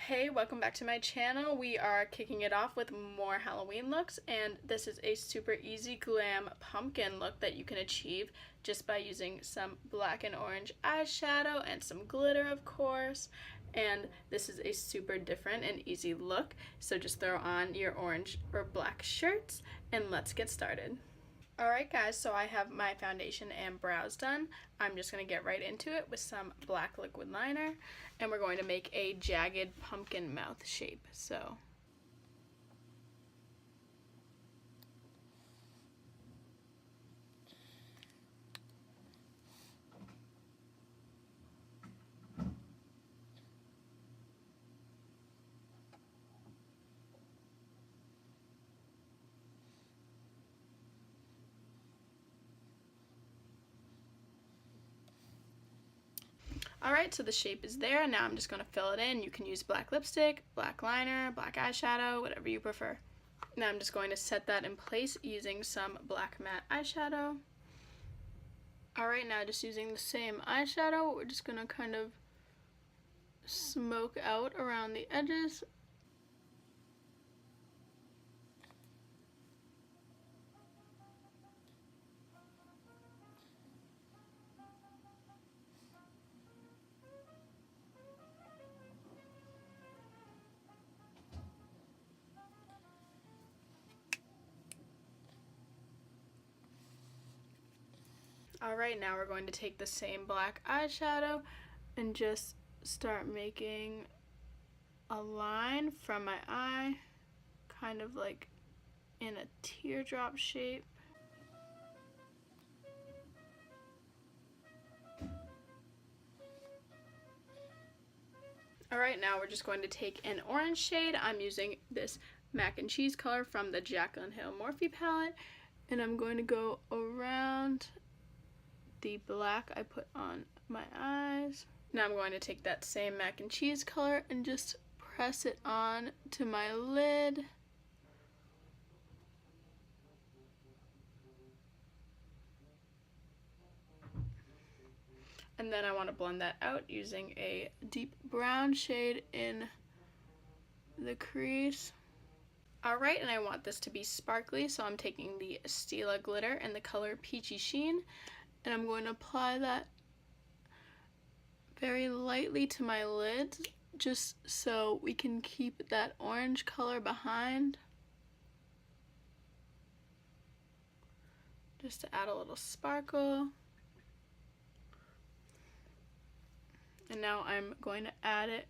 Hey, welcome back to my channel. We are kicking it off with more Halloween looks, and this is a super easy glam pumpkin look that you can achieve just by using some black and orange eyeshadow and some glitter, of course. And this is a super different and easy look, so just throw on your orange or black shirts and let's get started. Alright guys, so I have my foundation and brows done. I'm just going to get right into it with some black liquid liner, and we're going to make a jagged pumpkin mouth shape. Alright, so the shape is there. Now I'm just going to fill it in. You can use black lipstick, black liner, black eyeshadow, whatever you prefer. Now I'm just going to set that in place using some black matte eyeshadow. Alright, now just using the same eyeshadow, we're just going to kind of smoke out around the edges. Alright, now we're going to take the same black eyeshadow and just start making a line from my eye, kind of like in a teardrop shape. Alright, now we're just going to take an orange shade. I'm using this mac and cheese color from the Jaclyn Hill Morphe palette, and I'm going to go around the black I put on my eyes. Now I'm going to take that same mac and cheese color and just press it on to my lid. And then I want to blend that out using a deep brown shade in the crease. Alright, and I want this to be sparkly, so I'm taking the Stila glitter in the color Peachy Sheen, and I'm going to apply that very lightly to my lids, just so we can keep that orange color behind. Just to add a little sparkle. And now I'm going to add it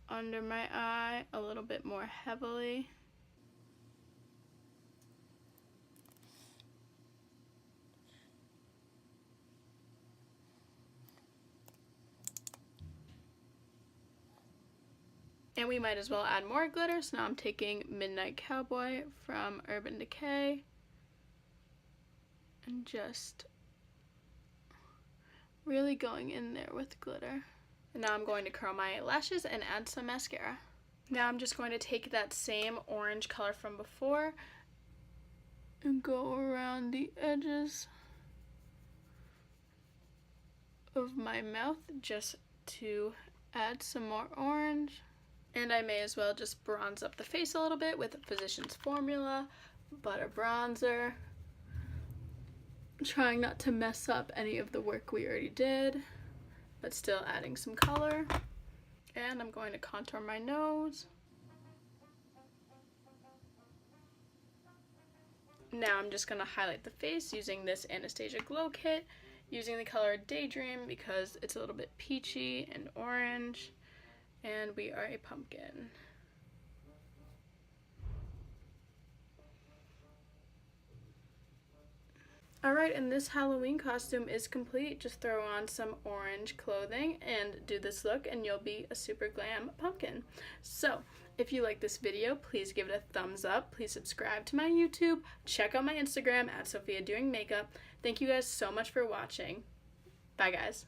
under my eye a little bit more heavily. And we might as well add more glitter, so now I'm taking Midnight Cowboy from Urban Decay and just really going in there with glitter. And now I'm going to curl my lashes and add some mascara. Now I'm just going to take that same orange color from before and go around the edges of my mouth just to add some more orange. And I may as well just bronze up the face a little bit with Physicians Formula Butter Bronzer. Trying not to mess up any of the work we already did, but still adding some color. And I'm going to contour my nose. Now I'm just going to highlight the face using this Anastasia Glow Kit, using the color Daydream because it's a little bit peachy and orange. And we are a pumpkin. Alright, and this Halloween costume is complete. Just throw on some orange clothing and do this look and you'll be a super glam pumpkin. So, if you like this video, please give it a thumbs up. Please subscribe to my YouTube. Check out my Instagram @SophiaDoingMakeup. Thank you guys so much for watching. Bye guys.